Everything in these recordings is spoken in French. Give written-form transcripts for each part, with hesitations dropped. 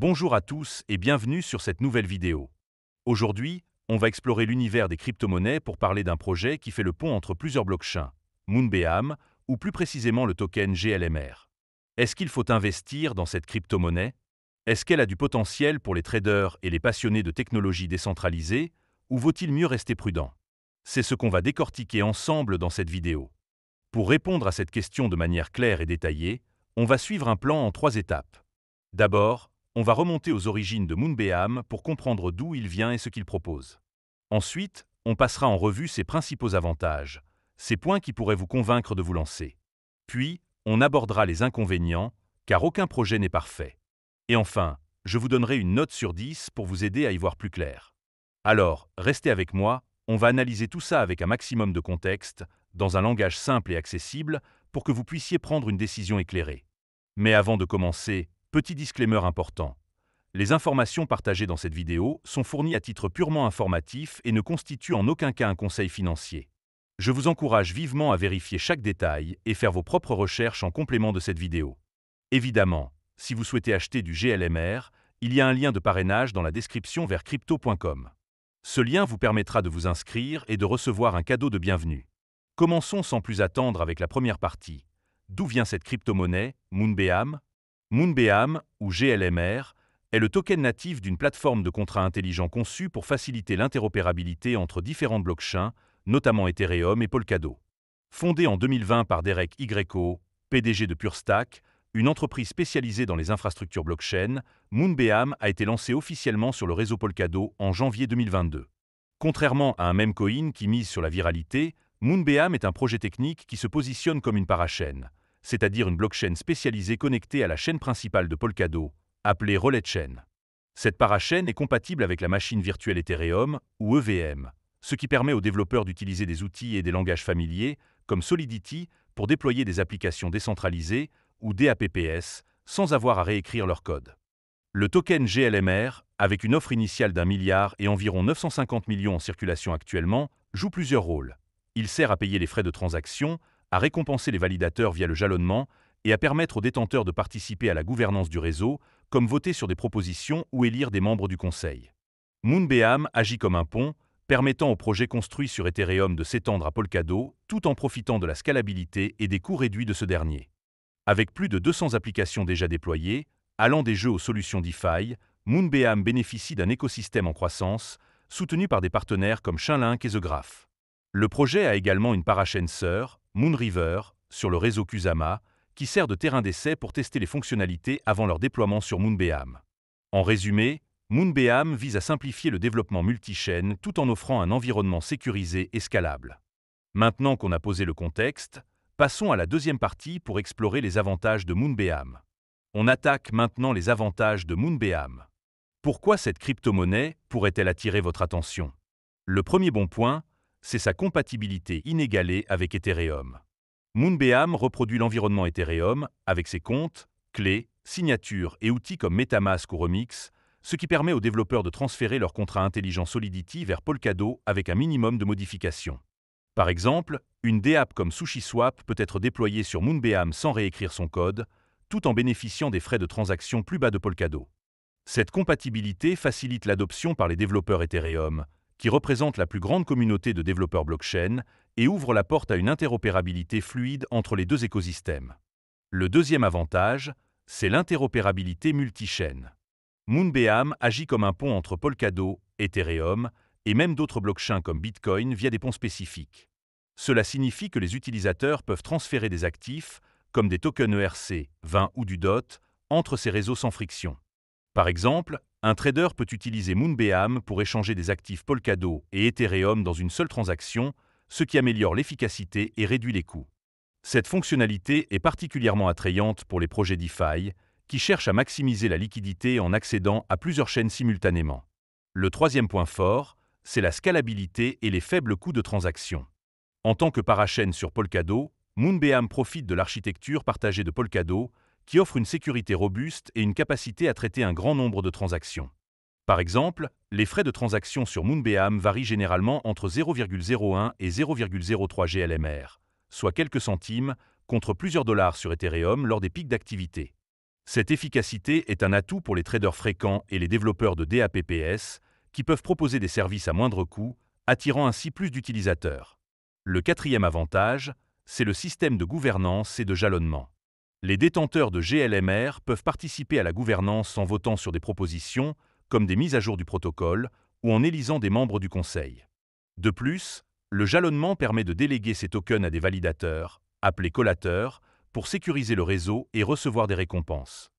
Bonjour à tous et bienvenue sur cette nouvelle vidéo. Aujourd'hui, on va explorer l'univers des crypto-monnaies pour parler d'un projet qui fait le pont entre plusieurs blockchains, Moonbeam, ou plus précisément le token GLMR. Est-ce qu'il faut investir dans cette crypto-monnaie? Est-ce qu'elle a du potentiel pour les traders et les passionnés de technologies décentralisées, ou vaut-il mieux rester prudent? C'est ce qu'on va décortiquer ensemble dans cette vidéo. Pour répondre à cette question de manière claire et détaillée, on va suivre un plan en 3 étapes. D'abord, on va remonter aux origines de Moonbeam pour comprendre d'où il vient et ce qu'il propose. Ensuite, on passera en revue ses principaux avantages, ces points qui pourraient vous convaincre de vous lancer. Puis, on abordera les inconvénients, car aucun projet n'est parfait. Et enfin, je vous donnerai une note sur 10 pour vous aider à y voir plus clair. Alors, restez avec moi, on va analyser tout ça avec un maximum de contexte, dans un langage simple et accessible, pour que vous puissiez prendre une décision éclairée. Mais avant de commencer, petit disclaimer important. Les informations partagées dans cette vidéo sont fournies à titre purement informatif et ne constituent en aucun cas un conseil financier. Je vous encourage vivement à vérifier chaque détail et faire vos propres recherches en complément de cette vidéo. Évidemment, si vous souhaitez acheter du GLMR, il y a un lien de parrainage dans la description vers crypto.com. Ce lien vous permettra de vous inscrire et de recevoir un cadeau de bienvenue. Commençons sans plus attendre avec la première partie. D'où vient cette crypto-monnaie, Moonbeam? Moonbeam, ou GLMR, est le token natif d'une plateforme de contrats intelligents conçue pour faciliter l'interopérabilité entre différentes blockchains, notamment Ethereum et Polkadot. Fondée en 2020 par Derek Yko, PDG de PureStack, une entreprise spécialisée dans les infrastructures blockchain, Moonbeam a été lancé officiellement sur le réseau Polkadot en janvier 2022. Contrairement à un meme coin qui mise sur la viralité, Moonbeam est un projet technique qui se positionne comme une parachaîne, c'est-à-dire une blockchain spécialisée connectée à la chaîne principale de Polkadot, appelée Relay Chain. Cette parachaîne est compatible avec la machine virtuelle Ethereum, ou EVM, ce qui permet aux développeurs d'utiliser des outils et des langages familiers, comme Solidity, pour déployer des applications décentralisées, ou DApps, sans avoir à réécrire leur code. Le token GLMR, avec une offre initiale d'1 milliard et environ 950 millions en circulation actuellement, joue plusieurs rôles. Il sert à payer les frais de transaction, à récompenser les validateurs via le jalonnement et à permettre aux détenteurs de participer à la gouvernance du réseau, comme voter sur des propositions ou élire des membres du conseil. Moonbeam agit comme un pont, permettant aux projets construits sur Ethereum de s'étendre à Polkadot, tout en profitant de la scalabilité et des coûts réduits de ce dernier. Avec plus de 200 applications déjà déployées, allant des jeux aux solutions DeFi, Moonbeam bénéficie d'un écosystème en croissance, soutenu par des partenaires comme Chainlink et The Graph. Le projet a également une parachaîne sœur, Moonriver, sur le réseau Kusama, qui sert de terrain d'essai pour tester les fonctionnalités avant leur déploiement sur Moonbeam. En résumé, Moonbeam vise à simplifier le développement multi-chaîne tout en offrant un environnement sécurisé et scalable. Maintenant qu'on a posé le contexte, passons à la deuxième partie pour explorer les avantages de Moonbeam. On attaque maintenant les avantages de Moonbeam. Pourquoi cette crypto-monnaie pourrait-elle attirer votre attention? Le premier bon point, c'est sa compatibilité inégalée avec Ethereum. Moonbeam reproduit l'environnement Ethereum avec ses comptes, clés, signatures et outils comme MetaMask ou Remix, ce qui permet aux développeurs de transférer leur contrat intelligent Solidity vers Polkadot avec un minimum de modifications. Par exemple, une DApp comme SushiSwap peut être déployée sur Moonbeam sans réécrire son code, tout en bénéficiant des frais de transaction plus bas de Polkadot. Cette compatibilité facilite l'adoption par les développeurs Ethereum, qui représentent la plus grande communauté de développeurs blockchain, et ouvre la porte à une interopérabilité fluide entre les deux écosystèmes. Le deuxième avantage, c'est l'interopérabilité multi-chaîne. Moonbeam agit comme un pont entre Polkadot, Ethereum, et même d'autres blockchains comme Bitcoin via des ponts spécifiques. Cela signifie que les utilisateurs peuvent transférer des actifs, comme des tokens ERC20 ou du DOT, entre ces réseaux sans friction. Par exemple, un trader peut utiliser Moonbeam pour échanger des actifs Polkadot et Ethereum dans une seule transaction, ce qui améliore l'efficacité et réduit les coûts. Cette fonctionnalité est particulièrement attrayante pour les projets DeFi, qui cherchent à maximiser la liquidité en accédant à plusieurs chaînes simultanément. Le troisième point fort, c'est la scalabilité et les faibles coûts de transaction. En tant que parachaîne sur Polkadot, Moonbeam profite de l'architecture partagée de Polkadot, qui offre une sécurité robuste et une capacité à traiter un grand nombre de transactions. Par exemple, les frais de transaction sur Moonbeam varient généralement entre 0,01 et 0,03 GLMR, soit quelques centimes, contre plusieurs dollars sur Ethereum lors des pics d'activité. Cette efficacité est un atout pour les traders fréquents et les développeurs de DApps qui peuvent proposer des services à moindre coût, attirant ainsi plus d'utilisateurs. Le quatrième avantage, c'est le système de gouvernance et de jalonnement. Les détenteurs de GLMR peuvent participer à la gouvernance en votant sur des propositions, comme des mises à jour du protocole, ou en élisant des membres du conseil. De plus, le jalonnement permet de déléguer ces tokens à des validateurs, appelés collateurs, pour sécuriser le réseau et recevoir des récompenses.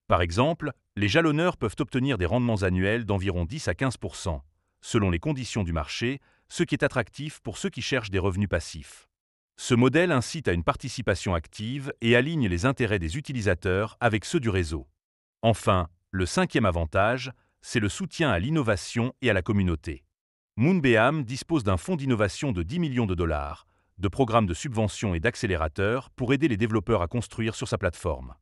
Par exemple, les jalonneurs peuvent obtenir des rendements annuels d'environ 10 à 15%, selon les conditions du marché, ce qui est attractif pour ceux qui cherchent des revenus passifs. Ce modèle incite à une participation active et aligne les intérêts des utilisateurs avec ceux du réseau. Enfin, le cinquième avantage, c'est le soutien à l'innovation et à la communauté. Moonbeam dispose d'un fonds d'innovation de 10 millions de dollars, de programmes de subvention et d'accélérateurs pour aider les développeurs à construire sur sa plateforme.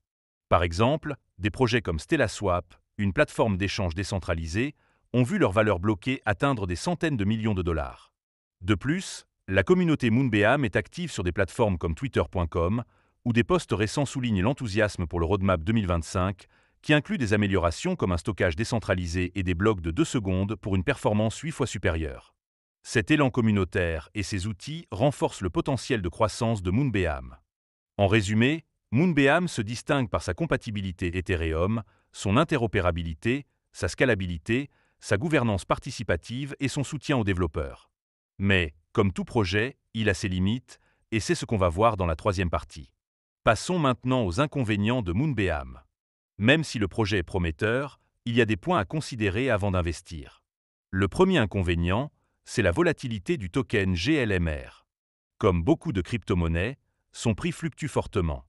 Par exemple, des projets comme StellaSwap, une plateforme d'échange décentralisée, ont vu leur valeur bloquée atteindre des centaines de millions de dollars. De plus, la communauté Moonbeam est active sur des plateformes comme Twitter.com, où des posts récents soulignent l'enthousiasme pour le roadmap 2025, qui inclut des améliorations comme un stockage décentralisé et des blocs de 2 secondes pour une performance 8 fois supérieure. Cet élan communautaire et ces outils renforcent le potentiel de croissance de Moonbeam. En résumé, Moonbeam se distingue par sa compatibilité Ethereum, son interopérabilité, sa scalabilité, sa gouvernance participative et son soutien aux développeurs. Mais, comme tout projet, il a ses limites, et c'est ce qu'on va voir dans la troisième partie. Passons maintenant aux inconvénients de Moonbeam. Même si le projet est prometteur, il y a des points à considérer avant d'investir. Le premier inconvénient, c'est la volatilité du token GLMR. Comme beaucoup de crypto-monnaies, son prix fluctue fortement.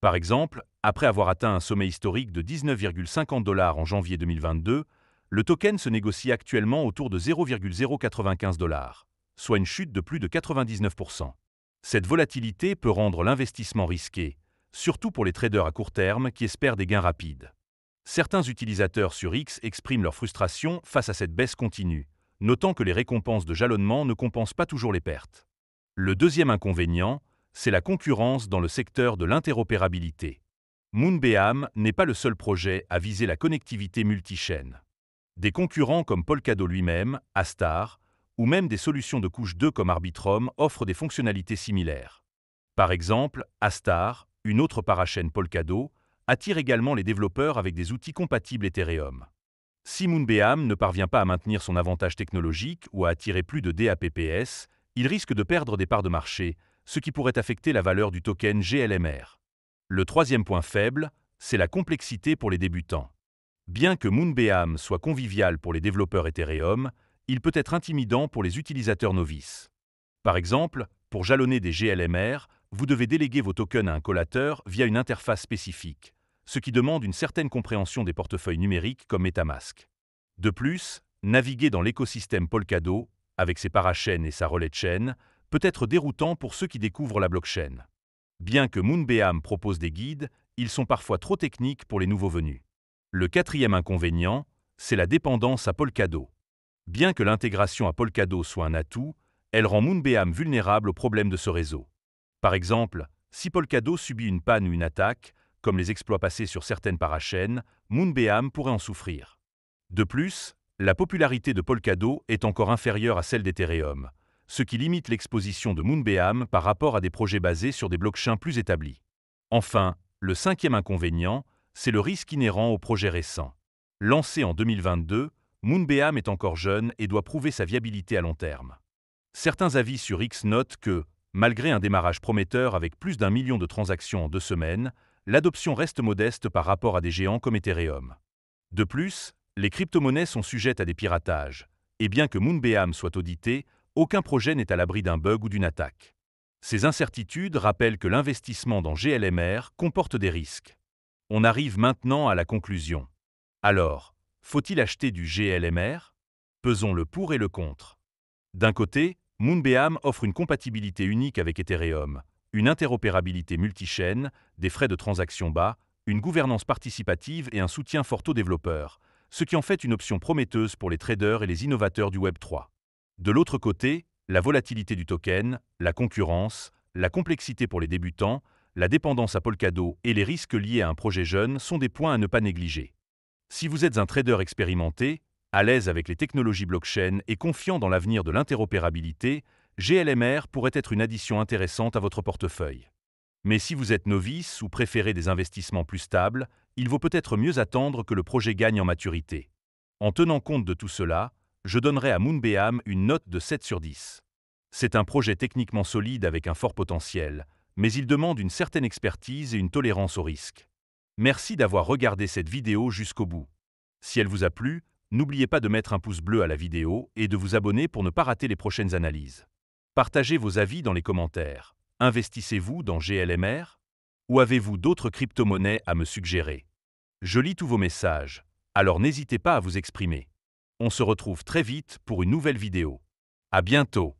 Par exemple, après avoir atteint un sommet historique de 19,50 $ en janvier 2022, le token se négocie actuellement autour de 0,095 $, soit une chute de plus de 99%. Cette volatilité peut rendre l'investissement risqué, surtout pour les traders à court terme qui espèrent des gains rapides. Certains utilisateurs sur X expriment leur frustration face à cette baisse continue, notant que les récompenses de jalonnement ne compensent pas toujours les pertes. Le deuxième inconvénient, c'est la concurrence dans le secteur de l'interopérabilité. Moonbeam n'est pas le seul projet à viser la connectivité multi-chaîne. Des concurrents comme Polkadot lui-même, Astar, ou même des solutions de couche 2 comme Arbitrum offrent des fonctionnalités similaires. Par exemple, Astar, une autre parachaîne Polkadot, attire également les développeurs avec des outils compatibles Ethereum. Si Moonbeam ne parvient pas à maintenir son avantage technologique ou à attirer plus de DApps, il risque de perdre des parts de marché, ce qui pourrait affecter la valeur du token GLMR. Le troisième point faible, c'est la complexité pour les débutants. Bien que Moonbeam soit convivial pour les développeurs Ethereum, il peut être intimidant pour les utilisateurs novices. Par exemple, pour jalonner des GLMR, vous devez déléguer vos tokens à un collateur via une interface spécifique, ce qui demande une certaine compréhension des portefeuilles numériques comme MetaMask. De plus, naviguer dans l'écosystème Polkadot, avec ses parachaînes et sa relais de chaîne, peut être déroutant pour ceux qui découvrent la blockchain. Bien que Moonbeam propose des guides, ils sont parfois trop techniques pour les nouveaux venus. Le quatrième inconvénient, c'est la dépendance à Polkadot. Bien que l'intégration à Polkadot soit un atout, elle rend Moonbeam vulnérable aux problèmes de ce réseau. Par exemple, si Polkadot subit une panne ou une attaque, comme les exploits passés sur certaines parachaînes, Moonbeam pourrait en souffrir. De plus, la popularité de Polkadot est encore inférieure à celle d'Ethereum, ce qui limite l'exposition de Moonbeam par rapport à des projets basés sur des blockchains plus établis. Enfin, le cinquième inconvénient, c'est le risque inhérent aux projets récents. Lancé en 2022, Moonbeam est encore jeune et doit prouver sa viabilité à long terme. Certains avis sur X notent que, malgré un démarrage prometteur avec plus d'1 million de transactions en 2 semaines, l'adoption reste modeste par rapport à des géants comme Ethereum. De plus, les crypto-monnaies sont sujettes à des piratages, et bien que Moonbeam soit audité, aucun projet n'est à l'abri d'un bug ou d'une attaque. Ces incertitudes rappellent que l'investissement dans GLMR comporte des risques. On arrive maintenant à la conclusion. Alors, faut-il acheter du GLMR? Pesons le pour et le contre. D'un côté, Moonbeam offre une compatibilité unique avec Ethereum, une interopérabilité multichaîne, des frais de transaction bas, une gouvernance participative et un soutien fort aux développeurs, ce qui en fait une option prometteuse pour les traders et les innovateurs du Web3. De l'autre côté, la volatilité du token, la concurrence, la complexité pour les débutants la dépendance à Polkadot et les risques liés à un projet jeune sont des points à ne pas négliger. Si vous êtes un trader expérimenté, à l'aise avec les technologies blockchain et confiant dans l'avenir de l'interopérabilité, GLMR pourrait être une addition intéressante à votre portefeuille. Mais si vous êtes novice ou préférez des investissements plus stables, il vaut peut-être mieux attendre que le projet gagne en maturité. En tenant compte de tout cela, je donnerai à Moonbeam une note de 7 sur 10. C'est un projet techniquement solide avec un fort potentiel, mais il demande une certaine expertise et une tolérance au risque. Merci d'avoir regardé cette vidéo jusqu'au bout. Si elle vous a plu, n'oubliez pas de mettre un pouce bleu à la vidéo et de vous abonner pour ne pas rater les prochaines analyses. Partagez vos avis dans les commentaires. Investissez-vous dans GLMR? Ou avez-vous d'autres crypto-monnaies à me suggérer? Je lis tous vos messages, alors n'hésitez pas à vous exprimer. On se retrouve très vite pour une nouvelle vidéo. À bientôt!